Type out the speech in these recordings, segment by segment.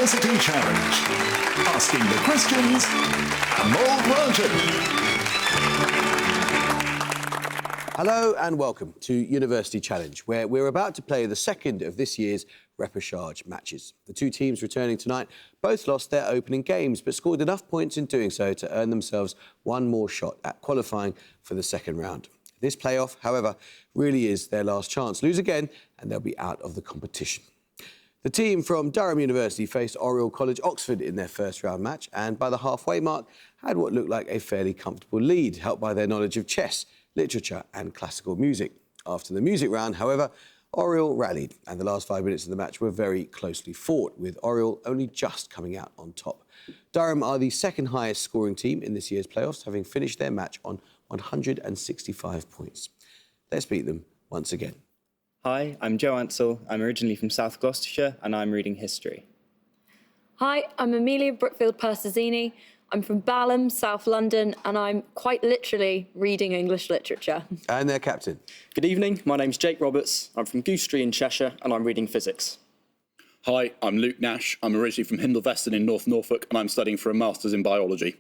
University Challenge. Asking the questions, Amol Rajan. Hello and welcome to University Challenge, where we're about to play the second of this year's repechage matches. The two teams returning tonight both lost their opening games, but scored enough points in doing so to earn themselves one more shot at qualifying for the second round. This playoff, however, really is their last chance. Lose again and they'll be out of the competition. The team from Durham University faced Oriel College Oxford in their first round match and by the halfway mark had what looked like a fairly comfortable lead, helped by their knowledge of chess, literature and classical music. After the music round, however, Oriel rallied and the last 5 minutes of the match were very closely fought, with Oriel only just coming out on top. Durham are the second highest scoring team in this year's playoffs, having finished their match on 165 points. Let's meet them once again. Hi, I'm Joe Ansell. I'm originally from South Gloucestershire and I'm reading history. Hi, I'm Amelia Brookfield-Persizzini. I'm from Balham, South London, and I'm quite literally reading English literature. And their captain. Good evening, my name's Jake Roberts. I'm from Goostrey in Cheshire and I'm reading physics. Hi, I'm Luke Nash. I'm originally from Hindle Veston in North Norfolk and I'm studying for a Masters in Biology.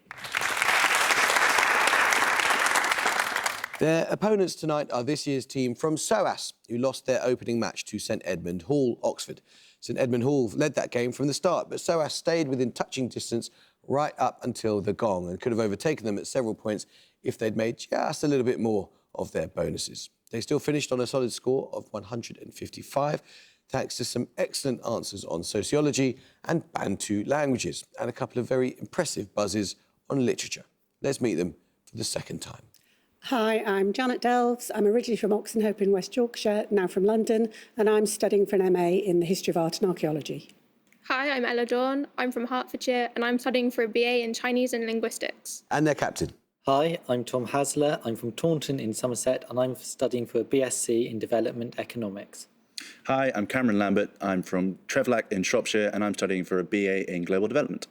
Their opponents tonight are this year's team from SOAS, who lost their opening match to St Edmund Hall, Oxford. St Edmund Hall led that game from the start, but SOAS stayed within touching distance right up until the gong and could have overtaken them at several points if they'd made just a little bit more of their bonuses. They still finished on a solid score of 155, thanks to some excellent answers on sociology and Bantu languages, and a couple of very impressive buzzes on literature. Let's meet them for the second time. Hi, I'm Janet Delves. I'm originally from Oxenhope in West Yorkshire, now from London, and I'm studying for an MA in the History of Art and Archaeology. Hi, I'm Ella Dawn. I'm from Hertfordshire and I'm studying for a BA in Chinese and Linguistics. And their captain. Hi, I'm Tom Hasler. I'm from Taunton in Somerset and I'm studying for a BSc in Development Economics. Hi, I'm Cameron Lambert. I'm from Trevelack in Shropshire and I'm studying for a BA in Global Development.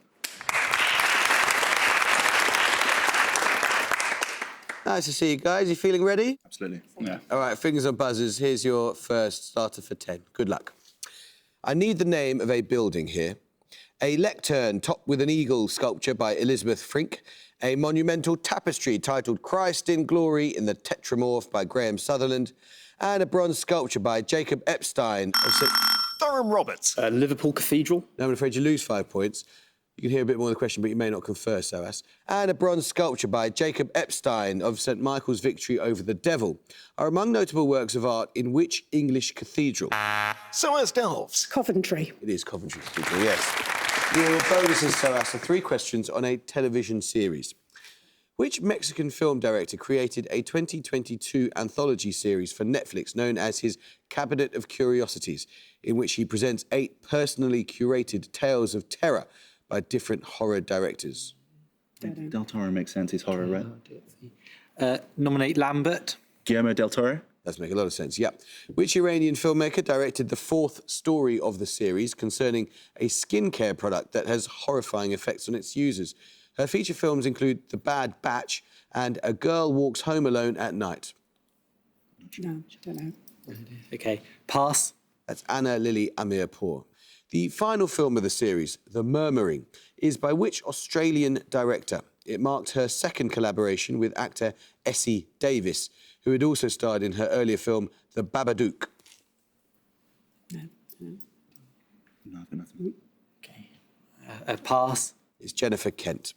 Nice to see you guys. You feeling ready? Absolutely, yeah. All right, fingers on buzzers. Here's your first starter for 10. Good luck. I need the name of a building here. A lectern topped with an eagle sculpture by Elizabeth Frink. A monumental tapestry titled Christ in Glory in the Tetramorph by Graham Sutherland. And a bronze sculpture by Jacob Epstein of St. Durham Roberts. Liverpool Cathedral. No, I'm afraid you lose 5 points. You can hear a bit more of the question, but you may not confer, SOAS. And a bronze sculpture by Jacob Epstein of St Michael's Victory over the Devil are among notable works of art in which English cathedral? SOAS Delves. Coventry. It is Coventry Cathedral, yes. Your bonuses, SOAS, are 3 questions on a television series. Which Mexican film director created a 2022 anthology series for Netflix known as his Cabinet of Curiosities, in which he presents 8 personally curated tales of terror by different horror directors? Del Toro makes sense, he's horror, right? Nominate Lambert. Guillermo del Toro. Does make a lot of sense, yeah. Which Iranian filmmaker directed the 4th story of the series concerning a skincare product that has horrifying effects on its users? Her feature films include The Bad Batch and A Girl Walks Home Alone at Night. No, don't know. OK, pass. That's Anna Lily Amirpour. The final film of the series, The Murmuring, is by which Australian director? It marked her second collaboration with actor Essie Davis, who had also starred in her earlier film, The Babadook. No. Nothing. OK, pass. It's Jennifer Kent.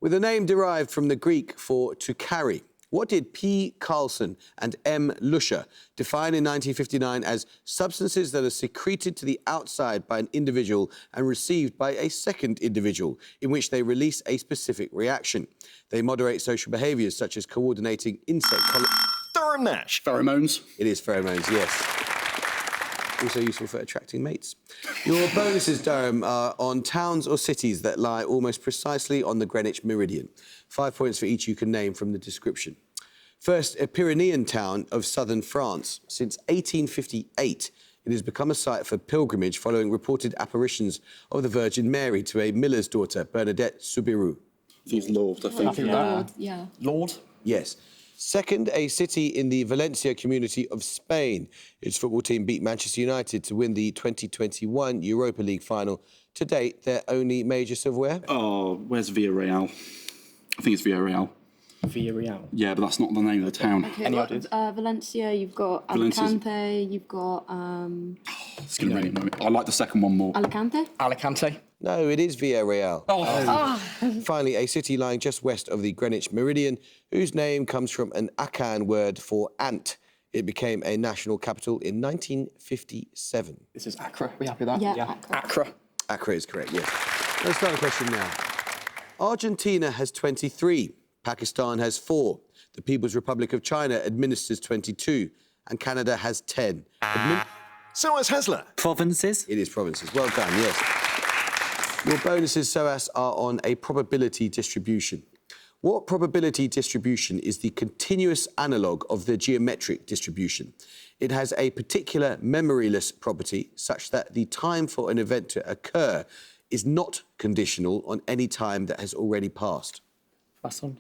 With a name derived from the Greek for to carry, what did P. Carlson and M. Lusher define in 1959 as substances that are secreted to the outside by an individual and received by a second individual, in which they release a specific reaction? They moderate social behaviours such as coordinating insect Durham Nash. Pheromones. It is pheromones, yes. Also useful for attracting mates. Your bonuses, Durham, are on towns or cities that lie almost precisely on the Greenwich Meridian. 5 points for each you can name from the description. First, a Pyrenean town of southern France. Since 1858, it has become a site for pilgrimage following reported apparitions of the Virgin Mary to a miller's daughter, Bernadette Soubirous. He's Lord, I think. Lord, yeah. Lord. Yes. Second, a city in the Valencia community of Spain. Its football team beat Manchester United to win the 2021 Europa League final. To date, their only major silverware. Oh, where's Villarreal? I think it's Villarreal. Villarreal. Yeah, but that's not the name of the town. Okay, Any what, ideas? Valencia, you've got Valencia's- Alicante, you've got It's going to really annoy me. I like the second one more. Alicante. Alicante. No, it is Villarreal. Finally, a city lying just west of the Greenwich Meridian, whose name comes from an Akan word for ant. It became a national capital in 1957. This is Accra. Are we happy with that? Yeah, Accra. Accra. Accra is correct, yes. Let's start the question now. Argentina has 23, Pakistan has 4, the People's Republic of China administers 22, and Canada has 10. So has Hasler. Provinces? It is provinces. Well done, yes. Your bonuses, SOAS, are on a probability distribution. What probability distribution is the continuous analogue of the geometric distribution? It has a particular memoryless property such that the time for an event to occur is not conditional on any time that has already passed. Poisson?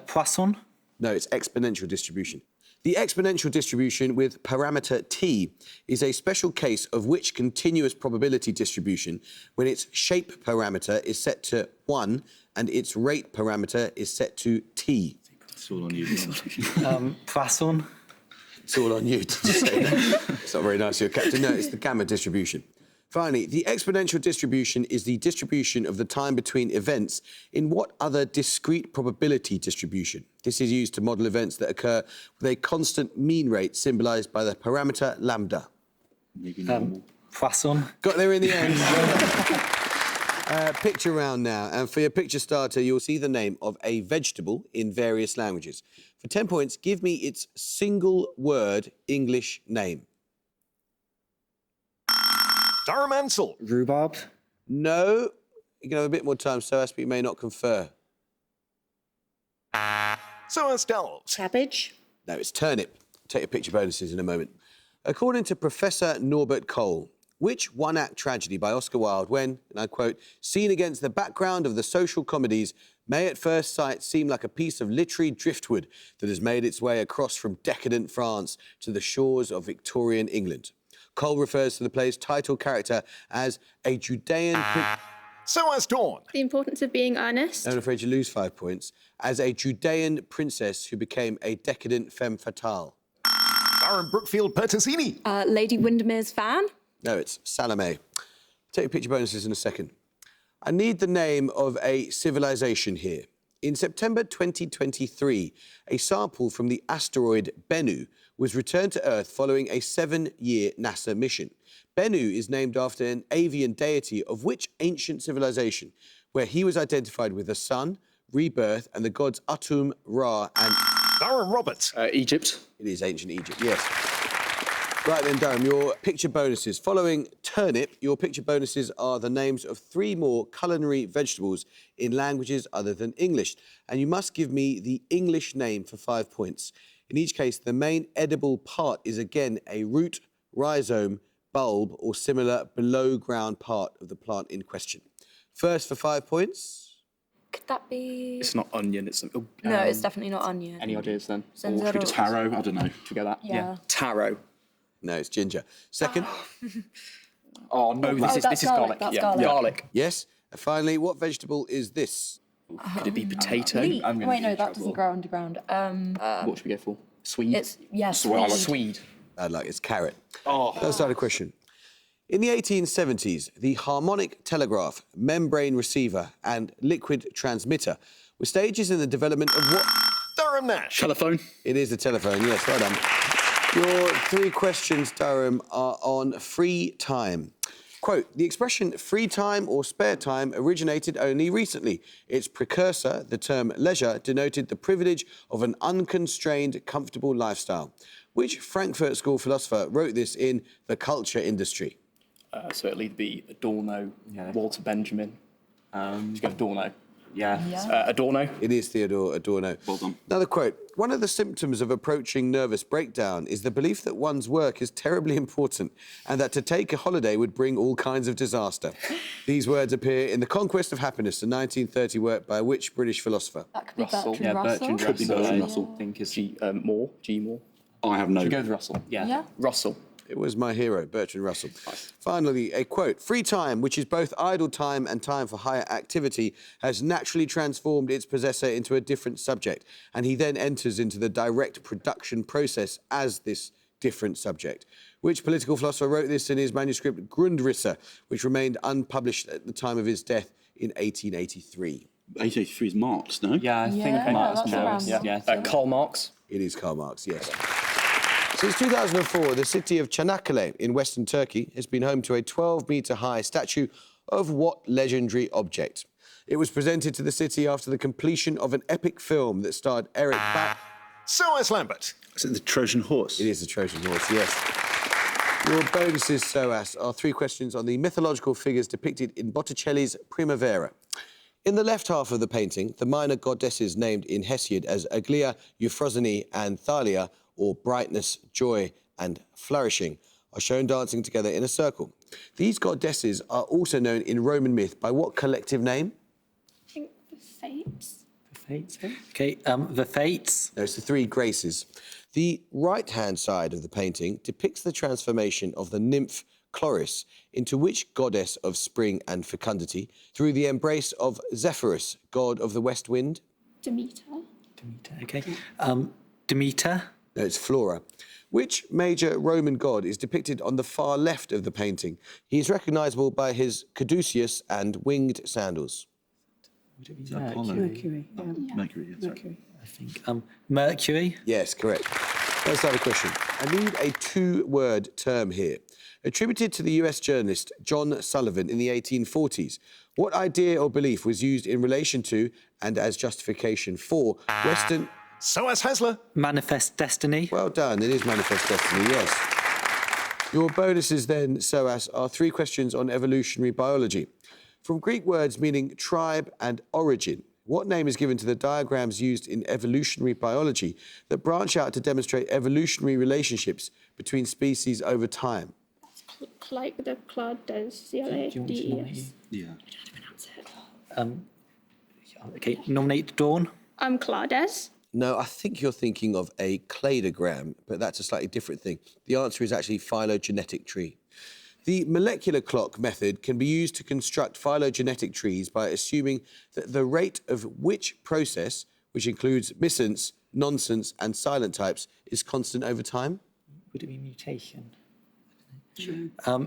Poisson? No, it's exponential distribution. The exponential distribution with parameter t is a special case of which continuous probability distribution when its shape parameter is set to 1 and its rate parameter is set to t. It's all on you. Poisson? It's all on you to say that. It's not very nice of your captain. No, it's the gamma distribution. Finally, the exponential distribution is the distribution of the time between events in what other discrete probability distribution? This is used to model events that occur with a constant mean rate symbolised by the parameter lambda. Poisson? Got there in the end. Picture round now, and for your picture starter, you'll see the name of a vegetable in various languages. For 10 points, give me its single-word English name. Durham Ansell. Rhubarb. No. You can have a bit more time, so but you may not confer. So has Delves. Cabbage. No, it's turnip. Take your picture bonuses in a moment. According to Professor Norbert Cole, which one-act tragedy by Oscar Wilde when, and I quote, seen against the background of the social comedies, may at first sight seem like a piece of literary driftwood that has made its way across from decadent France to the shores of Victorian England? Cole refers to the play's title character as a Judean... So has Dawn. The importance of being earnest. I'm afraid you lose 5 points. As a Judean princess who became a decadent femme fatale. Durham Brookfield Pertesini. Lady Windermere's fan. No, it's Salome. Take your picture bonuses in a second. I need the name of a civilization here. In September 2023, a sample from the asteroid Bennu was returned to Earth following a 7-year NASA mission. Bennu is named after an avian deity of which ancient civilization, where he was identified with the sun, rebirth, and the gods Atum, Ra, and... Durham Roberts. Egypt. It is ancient Egypt, yes. Right then, Durham, your picture bonuses. Following turnip, your picture bonuses are the names of 3 more culinary vegetables in languages other than English. And you must give me the English name for 5 points. In each case, the main edible part is again a root, rhizome, bulb, or similar below-ground part of the plant in question. First for 5 points. Could that be... It's not onion, it's... No, it's definitely not onion. Any ideas then? Zenzero. Taro, I don't know. Should we get that? Yeah. Taro. No, it's ginger. Second, Oh, no, this that's is garlic. that's Yeah. garlic. Garlic. yes. And finally, what vegetable is this? Could it be potato? Wait, I'm gonna be no, in that trouble. doesn't grow underground. What should we go for? Swede? It's, yes. Swede. Bad luck, it's carrot. Let's start a question. In the 1870s, the harmonic telegraph, membrane receiver, and liquid transmitter were stages in the development of what? Durham Nash. Telephone. It is the telephone, yes, well done. Your 3 questions, Durham, are on free time. Quote, the expression free time or spare time originated only recently. Its precursor, the term leisure, denoted the privilege of an unconstrained, comfortable lifestyle. Which Frankfurt School philosopher wrote this in The Culture Industry? So it'll either be Adorno, Walter Benjamin. Let's go Adorno. Adorno. It is Theodore Adorno. Well done. Another quote. One of the symptoms of approaching nervous breakdown is the belief that one's work is terribly important and that to take a holiday would bring all kinds of disaster. These words appear in The Conquest of Happiness, a 1930 work by which British philosopher? That could be Russell. Bertrand Russell. Bertrand Could be Russell. Bertrand I Russell. think is G. Moore. I have no. Should we go with Russell? Yeah. Russell. It was my hero, Bertrand Russell. Finally, a quote. Free time, which is both idle time and time for higher activity, has naturally transformed its possessor into a different subject, and he then enters into the direct production process as this different subject. Which political philosopher wrote this in his manuscript Grundrisse, which remained unpublished at the time of his death in 1883? 1883 is Marx, no? Yeah, I think Yeah, Marx that's knows. around Yeah. Karl Marx. It is Karl Marx, yes. Since 2004, the city of Çanakkale in western Turkey has been home to a 12-metre-high statue of what legendary object? It was presented to the city after the completion of an epic film that starred Eric Bauer. SOAS Lambert. Is it the Trojan horse? It is the Trojan horse, yes. Your bonuses, SOAS, are 3 questions on the mythological figures depicted in Botticelli's Primavera. In the left half of the painting, the minor goddesses named in Hesiod as Aglaea, Euphrosyne and Thalia, or brightness, joy and flourishing, are shown dancing together in a circle. These goddesses are also known in Roman myth by what collective name? I think the Fates. Okay, the Fates. No, it's the 3 Graces. The right-hand side of the painting depicts the transformation of the nymph Chloris into which goddess of spring and fecundity through the embrace of Zephyrus, god of the west wind? Demeter. Okay. Demeter. No, it's Flora. Which major Roman god is depicted on the far left of the painting? He is recognisable by his caduceus and winged sandals. Mercury. Mercury, yeah, sorry. I think. Mercury. Yes, correct. Let's start a question. I need a 2-word term here. Attributed to the US journalist John Sullivan in the 1840s, what idea or belief was used in relation to and as justification for Western... SOAS Hasler. Manifest destiny. Well done, it is Manifest Destiny, yes. Your bonuses then, SOAS, are 3 questions on evolutionary biology. From Greek words meaning tribe and origin, what name is given to the diagrams used in evolutionary biology that branch out to demonstrate evolutionary relationships between species over time? Like the Clades, C-L-A-D-E-S. Yeah. Okay, nominate Dawn. Clades. No, I think you're thinking of a cladogram, but that's a slightly different thing. The answer is actually phylogenetic tree. The molecular clock method can be used to construct phylogenetic trees by assuming that the rate of which process, which includes missense, nonsense and silent types, is constant over time. Would it be mutation?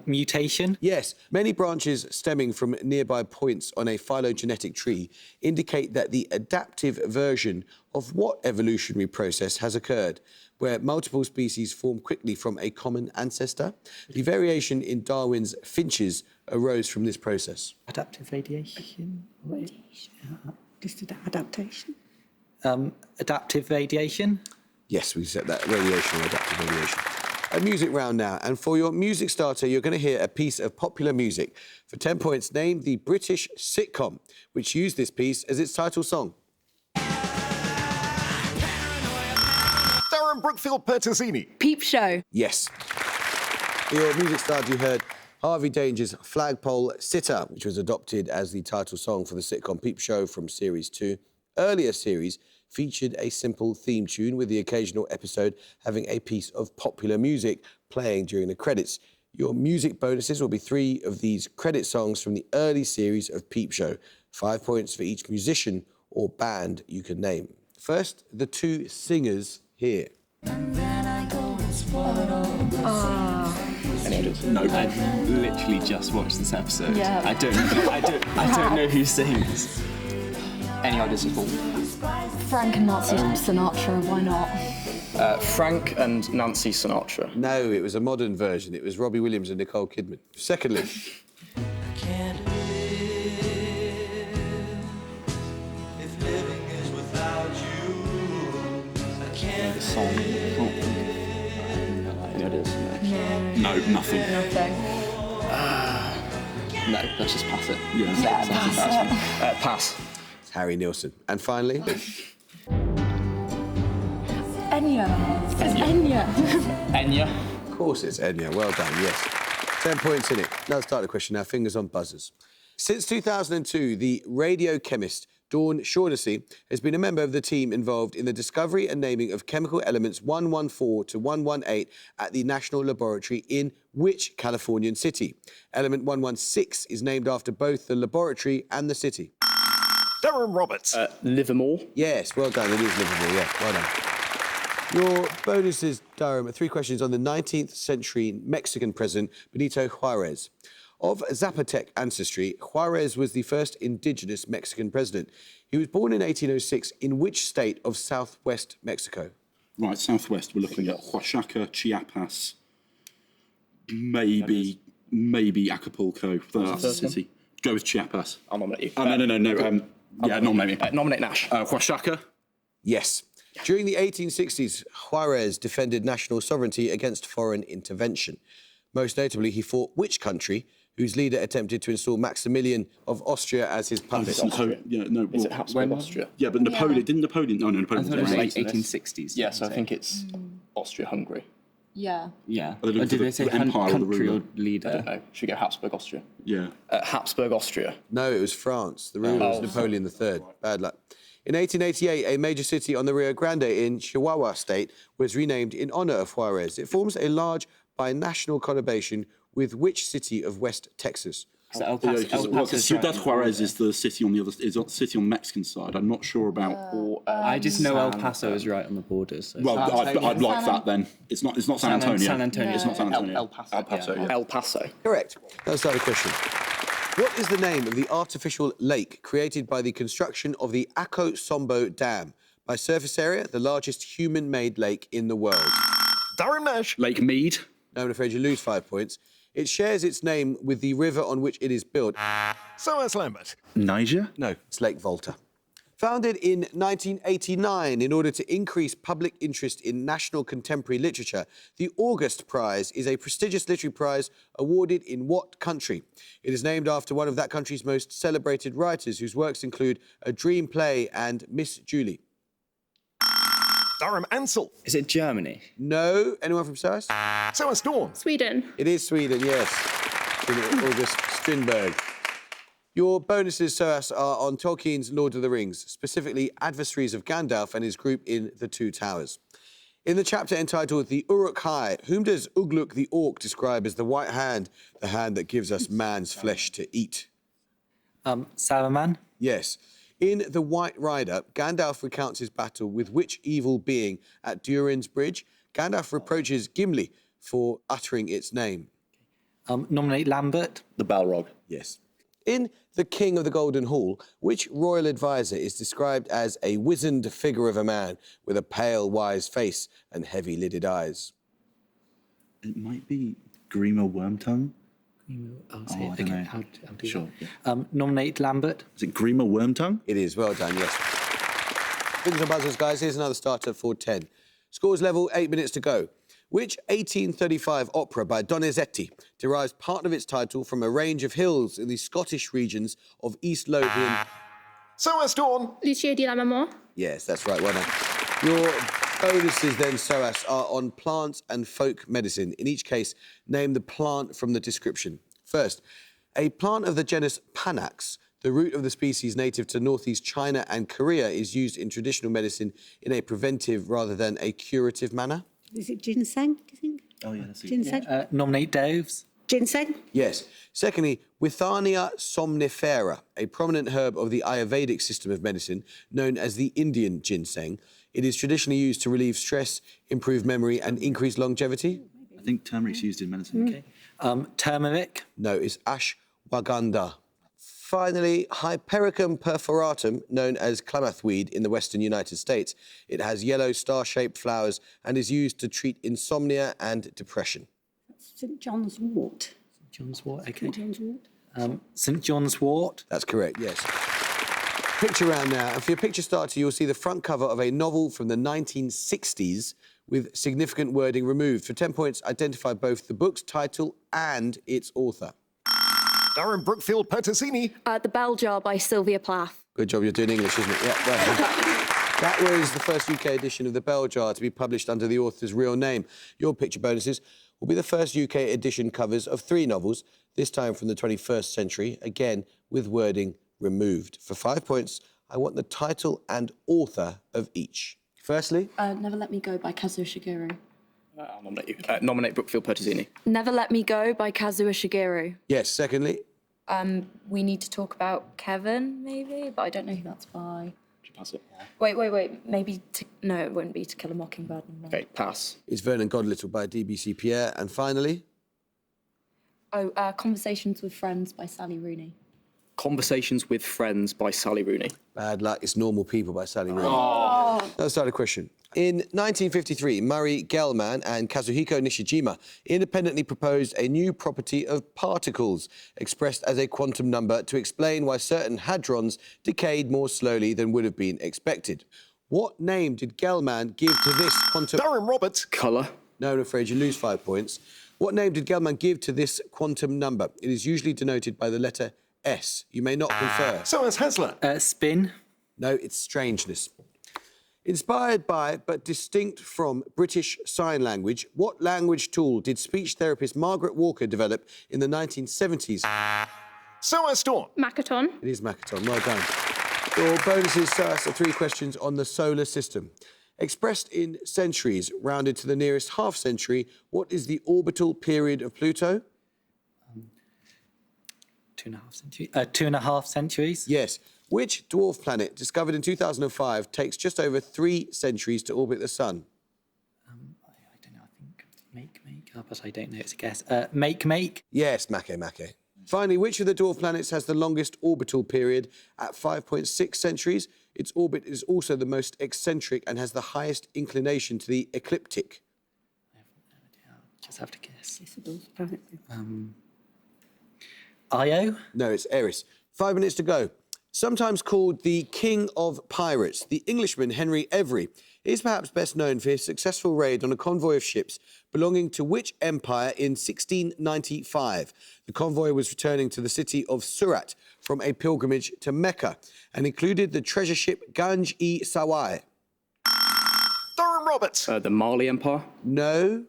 Mutation. Yes, many branches stemming from nearby points on a phylogenetic tree indicate that the adaptive version of what evolutionary process has occurred, where multiple species form quickly from a common ancestor. The variation in Darwin's finches arose from this process. Adaptive radiation. Just adaptation. Adaptive radiation. Yes, we said that, radiation or adaptive radiation. A music round now, and for your music starter, you're going to hear a piece of popular music. For 10 points, name the British sitcom which used this piece as its title song. Darren Brookfield Pertesini. Peep Show. Yes. For your music starter, you heard Harvey Danger's Flagpole Sitter, which was adopted as the title song for the sitcom Peep Show from Series 2. Earlier series featured a simple theme tune with the occasional episode having a piece of popular music playing during the credits. Your music bonuses will be 3 of these credit songs from the early series of Peep Show. 5 points for each musician or band you can name. First, the 2 singers here. No, I've literally just watched this episode. Yeah. I don't know who sings. Any ideas at all? Frank and Nancy Sinatra, why not? Frank and Nancy Sinatra. No, it was a modern version. It was Robbie Williams and Nicole Kidman. Secondly, The song. Any ideas? No, nothing. No, let's just pass it. Yeah. Pass. Pass. Harry Nilsson. And finally... Enya. It's Enya. Enya. Of course it's Enya. Well done, yes. 10 points in it. Now let's start the question now. Fingers on buzzers. Since 2002, the radiochemist Dawn Shaughnessy has been a member of the team involved in the discovery and naming of chemical elements 114 to 118 at the National Laboratory in which Californian city? Element 116 is named after both the laboratory and the city. Durham Roberts. Livermore. Yes, well done. It is Liverpool, yeah, well done. Your bonuses, Durham, are 3 questions on the 19th century Mexican president Benito Juarez. Of Zapotec ancestry, Juarez was the first indigenous Mexican president. He was born in 1806 in which state of southwest Mexico? Right, southwest, we're looking at Oaxaca, Chiapas, maybe Acapulco. That's the city. Go with Chiapas. I'll nominate you. Oh, no. Nominate me. Nominate Nash. Oaxaca. Yes. During the 1860s, Juarez defended national sovereignty against foreign intervention. Most notably, he fought which country, whose leader attempted to install Maximilian of Austria as his puppet? Is it Habsburg Austria? Yeah, but Napoleon, didn't Napoleon... No, Napoleon It was was like late. 1860s. Yeah, so I think it's Austria-Hungary. Yeah. Yeah. Are they looking Or for did the- they say the empire or the country or ruler? leader? I don't know. Should we go Habsburg Austria? Yeah. Habsburg Austria. No, it was France. The ruler was Napoleon III. Bad luck. In 1888, a major city on the Rio Grande in Chihuahua state was renamed in honour of Juarez. It forms a large binational conurbation with which city of West Texas? Is that El Paso? El Paso's Ciudad right. Juarez is the city on the other... is the city on the Mexican side. I'm not sure about... I just know El Paso is right on the border. So Well, I'd like that then. It's not San Antonio. San Antonio. It's not San Antonio. El Paso. El Paso, yeah. El Paso. Correct. Let's start the question. What is the name of the artificial lake created by the construction of the Aco Sombo Dam? By surface area, the largest human-made lake in the world. Durham Nash. Lake Mead. No, I'm afraid you lose 5 points. It shares its name with the river on which it is built. SOAS Lambert. Niger. No, it's Lake Volta. Founded in 1989 in order to increase public interest in national contemporary literature, the August Prize is a prestigious literary prize awarded in what country? It is named after one of that country's most celebrated writers, whose works include A Dream Play and Miss Julie. Durham Ansel. Is it Germany? No. Anyone from SOAS? SOAS Dawn. Sweden. It is Sweden, yes. August Strindberg. Your bonuses, SOAS, are on Tolkien's Lord of the Rings, specifically Adversaries of Gandalf and his group in The Two Towers. In the chapter entitled The Uruk-hai, whom does Ugluk the Orc describe as the white hand, the hand that gives us man's flesh to eat? Saruman. Yes. In The White Rider, Gandalf recounts his battle with which evil being at Durin's Bridge? Gandalf reproaches Gimli for uttering its name. Nominate Lambert. The Balrog. Yes. In The King of the Golden Hall, which royal advisor is described as a wizened figure of a man with a pale, wise face and heavy-lidded eyes? It might be Grima Wormtongue. I'll I don't know. I'll do Sure, that. Nominate Lambert. Is it Grima Wormtongue? It is. Well done, yes. Fingers on buzzers, guys. Here's another starter for 10. Scores level, 8 minutes to go. Which 1835 opera by Donizetti derives part of its title from a range of hills in the Scottish regions of East Lothian? SOAS Dawn. Lucia di Lammermoor. Yes, that's right. Well done. Your bonuses then, SOAS, are on plants and folk medicine. In each case, name the plant from the description. First, a plant of the genus Panax, the root of the species native to northeast China and Korea, is used in traditional medicine in a preventive rather than a curative manner. Is it ginseng, do you think? Oh, yeah, that's it. Ginseng? Nominate Doves. Ginseng? Yes. Secondly, Withania somnifera, a prominent herb of the Ayurvedic system of medicine, known as the Indian ginseng. It is traditionally used to relieve stress, improve memory, and increase longevity. I think turmeric's used in medicine. Okay. Turmeric. No, it's ashwagandha. Finally, Hypericum perforatum, known as Klamath weed in the western United States. It has yellow star-shaped flowers and is used to treat insomnia and depression. St John's wort. John's Wort. Okay. St John's wort. St John's Wort. That's correct, yes. Picture round now, and for your picture starter, you'll see the front cover of a novel from the 1960s with significant wording removed. For 10 points, identify both the book's title and its author. Durham Brookfield Pertusini. The Bell Jar by Sylvia Plath. Good job, you're doing English, isn't it? Yeah, well, that was the first UK edition of the Bell Jar to be published under the author's real name. Your picture bonuses will be the first UK edition covers of 3 novels, this time from the 21st century, again with wording removed. For 5 points, I want the title and author of each. Firstly, Never Let Me Go by Kazuo Shigeru. I'll nominate you. Nominate Brookfield Pertuzini. Never Let Me Go by Kazuo Shigeru. yes. Secondly, We need to talk about Kevin, maybe, but I don't know who that's by. Should pass it. Wait. Maybe no, it wouldn't be To Kill a Mockingbird. No. Okay, pass. it's Vernon Godlittle by DBC Pierre. And finally, Conversations with Friends by Sally Rooney. Conversations with Friends by Sally Rooney. bad luck, it's Normal People by Sally Rooney. Let's start a question. In 1953, Murray Gell-Mann and Kazuhiko Nishijima independently proposed a new property of particles, expressed as a quantum number, to explain why certain hadrons decayed more slowly than would have been expected. What name did Gell-Mann give to this quantum... Durham Roberts. Colour. No, I'm afraid you lose 5 points. What name did Gell-Mann give to this quantum number? It is usually denoted by the letter S. You may not confer. So has Hasler. Spin. No, it's strangeness. Inspired by, but distinct from, British Sign Language, what language tool did speech therapist Margaret Walker develop in the 1970s? So has Dawn. Makaton. It is Makaton. Well done. Your bonuses, Sass, are 3 questions on the solar system. Expressed in centuries, rounded to the nearest half-century, what is the orbital period of Pluto? 2.5 centuries. 2.5 centuries. Yes. Which dwarf planet, discovered in 2005, takes just over 3 centuries to orbit the Sun? I don't know. I think make. But I don't know. It's a guess. Make. Yes, Make. Finally, which of the dwarf planets has the longest orbital period at 5.6 centuries? Its orbit is also the most eccentric and has the highest inclination to the ecliptic. Just have to guess. It's a dwarf planet. Io. No, it's Eris. 5 minutes to go. Sometimes called the King of Pirates, the Englishman Henry Every is perhaps best known for his successful raid on a convoy of ships belonging to which empire in 1695? The convoy was returning to the city of Surat from a pilgrimage to Mecca and included the treasure ship Ganj-e-Sawai. Durham Roberts. The Mali Empire. No,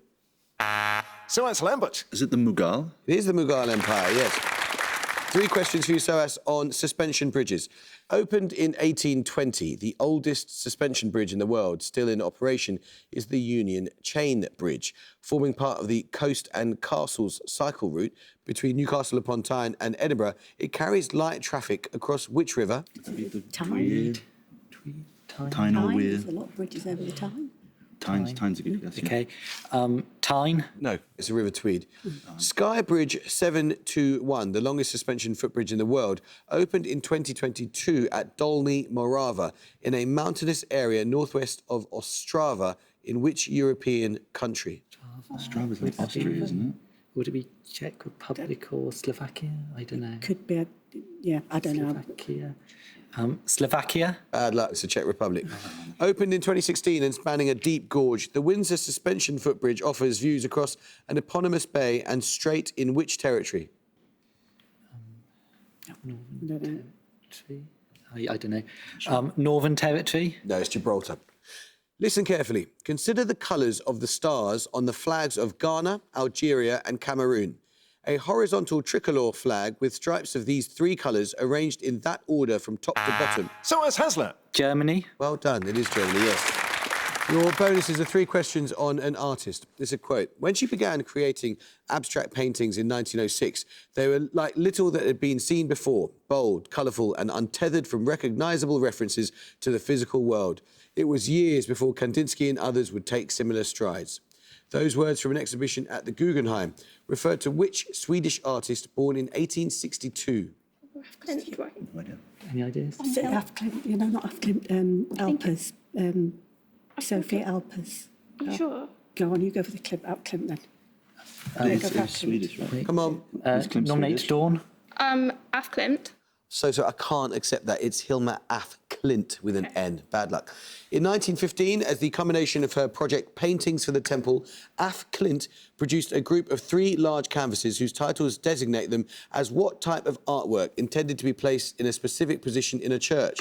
So has Lambert. Is it the Mughal? it is the Mughal Empire, yes. 3 questions for you, Soas, on suspension bridges. Opened in 1820, the oldest suspension bridge in the world, still in operation, is the Union Chain Bridge, forming part of the Coast and Castles cycle route between Newcastle upon Tyne and Edinburgh. It carries light traffic across which river? Tyne. Tyne or Weir? There's a lot of bridges over the Tyne. Tyne's a good guess. Okay. Tyne. No, it's the River Tweed. Skye Bridge 721, the longest suspension footbridge in the world, opened in 2022 at Dolny Morava in a mountainous area northwest of Ostrava. In which European country? Ostrava's like Austria, isn't it? Would it be Czech Republic or Slovakia? I don't know. Could be I don't know. Slovakia. Slovakia. Bad luck, it's the Czech Republic. Opened in 2016 and spanning a deep gorge, the Windsor suspension footbridge offers views across an eponymous bay and strait in which territory? Northern Territory. I don't know. Northern Territory. No, it's Gibraltar. Listen carefully. Consider the colours of the stars on the flags of Ghana, Algeria and Cameroon. A horizontal tricolour flag with stripes of these 3 colours arranged in that order from top to bottom. So has Hasler. Germany. Well done. It is Germany, yes. Your bonuses are 3 questions on an artist. There's a quote. When she began creating abstract paintings in 1906, they were like little that had been seen before, bold, colourful and untethered from recognisable references to the physical world. It was years before Kandinsky and others would take similar strides. Those words from an exhibition at the Guggenheim referred to which Swedish artist born in 1862? Any ideas? Is it Afklim? Not Afklim. Alpers. Sophie Alpers. Are you sure? Go on, you go for the Alpklim then. It's Swedish, right? Come on. Nominate Swedish? Dawn. Afklimt. So I can't accept that. It's Hilma af Klint with an N. Bad luck. In 1915, as the culmination of her project Paintings for the Temple, af Klint produced a group of 3 large canvases whose titles designate them as what type of artwork intended to be placed in a specific position in a church.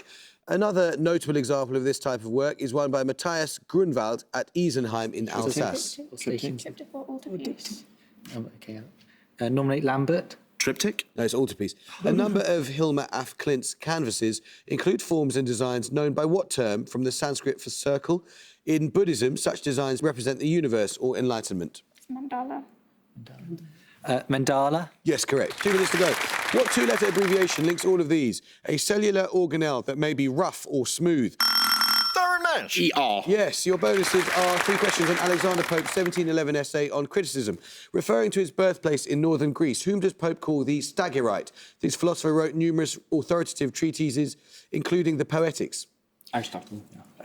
Another notable example of this type of work is one by Matthias Grunwald at Isenheim in Alsace. Nominate Lambert. Triptych? No, it's altarpiece. A number of Hilma af Klint's canvases include forms and designs known by what term from the Sanskrit for circle? In Buddhism, such designs represent the universe or enlightenment. Mandala. Mandala. Yes, correct. 2 minutes to go. What 2-letter abbreviation links all of these? A cellular organelle that may be rough or smooth. Darren Nash. ER. Yes, your bonuses are 3 questions on Alexander Pope's 1711 essay on criticism. Referring to his birthplace in northern Greece, whom does Pope call the Stagirite? This philosopher wrote numerous authoritative treatises, including the Poetics. Aristotle.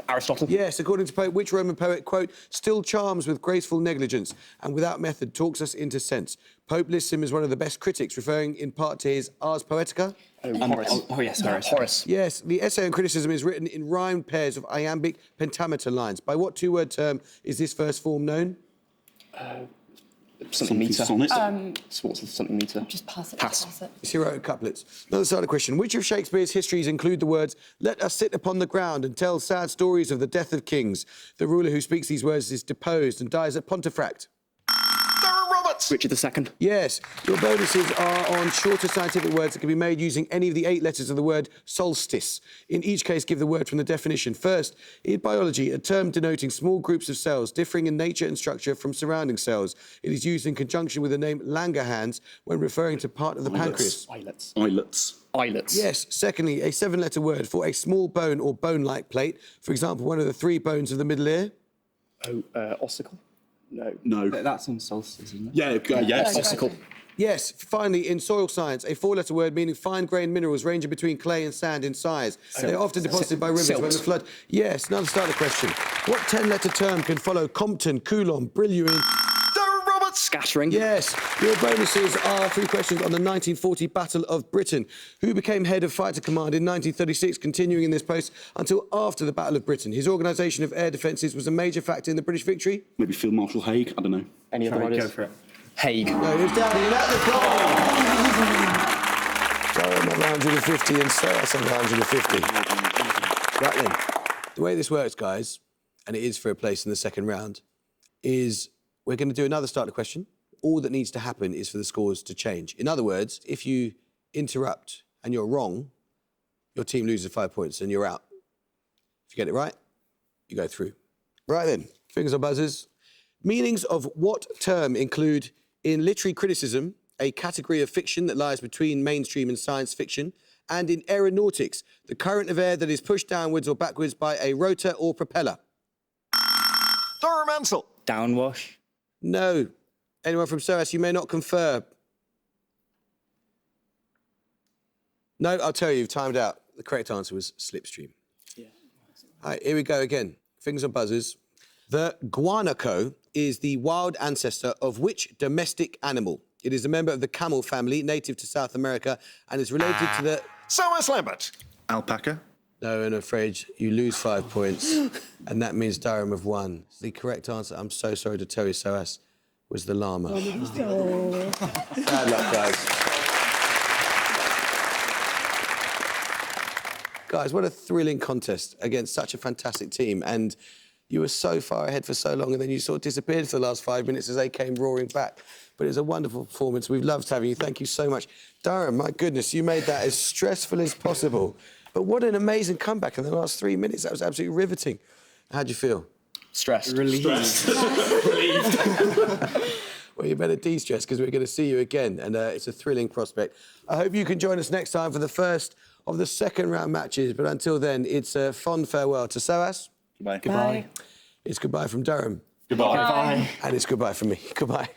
Aristotle. Yes, according to Pope, which Roman poet, quote, still charms with graceful negligence and without method talks us into sense? Pope lists him as one of the best critics, referring in part to his Ars Poetica. Horace. Yes, Horace. Yes, the essay on criticism is written in rhymed pairs of iambic pentameter lines. By what 2-word term is this first form known? Something meter. Sonnet. Sports of something meter. Just pass it. Pass. Pass it. It's heroic couplets. Another side of question. Which of Shakespeare's histories include the words, let us sit upon the ground and tell sad stories of the death of kings? The ruler who speaks these words is deposed and dies at Pontefract. Darren Roberts. Richard II. Yes, your bonuses are on shorter scientific words that can be made using any of the 8 letters of the word solstice. In each case, give the word from the definition. First, in biology, a term denoting small groups of cells differing in nature and structure from surrounding cells. It is used in conjunction with the name Langerhans when referring to part of the pancreas. Islets. Islets. Islets. Yes, secondly, a 7-letter word for a small bone or bone-like plate. For example, one of the 3 bones of the middle ear. Ossicle. No. No. That's on solstice, isn't it? Yeah, yes. Ossicle. Yes, finally, in soil science, a 4-letter word meaning fine-grained minerals ranging between clay and sand in size. They are often deposited by rivers when the flood... Yes, another starter question. What 10-letter term can follow Compton, Coulomb, Brillouin? Darren Roberts. Scattering. Yes, your bonuses are 3 questions on the 1940 Battle of Britain. Who became head of fighter command in 1936, continuing in this post until after the Battle of Britain? His organisation of air defences was a major factor in the British victory. Maybe Field Marshal Haig. I don't know. Any other ideas? Go for it. Haig. No, it was down in at the goal. Durham at 150 and Soas at 150. Right then, the way this works, guys, and it is for a place in the second round, is we're going to do another starter question. All that needs to happen is for the scores to change. In other words, if you interrupt and you're wrong, your team loses 5 points and you're out. If you get it right, you go through. Right then, fingers on buzzers. Meanings of what term include, in literary criticism, a category of fiction that lies between mainstream and science fiction, and in aeronautics, the current of air that is pushed downwards or backwards by a rotor or propeller? Darren Mansell. Downwash. No. Anyone from SOAS, you may not confer. No, I'll tell you, you've timed out. The correct answer was slipstream. Yeah. All right, here we go again. Fingers on buzzers. The guanaco is the wild ancestor of which domestic animal? It is a member of the camel family, native to South America, and is related to the... Soas Lambert. Alpaca. No, I'm afraid you lose 5 points, and that means Durham have won. The correct answer, I'm so sorry to tell you, SOAS, was the llama. Bad luck, guys. Guys, what a thrilling contest against such a fantastic team, and you were so far ahead for so long, and then you sort of disappeared for the last 5 minutes as they came roaring back. But it was a wonderful performance. We've loved having you. Thank you so much. Durham, my goodness, you made that as stressful as possible. But what an amazing comeback in the last 3 minutes. That was absolutely riveting. How'd you feel? Stressed. Relieved. Well, you better de-stress because we're going to see you again, and it's a thrilling prospect. I hope you can join us next time for the first of the second round matches. But until then, it's a fond farewell to SOAS. Goodbye. Bye. It's goodbye from Durham. Goodbye. Bye. And it's goodbye from me. Goodbye.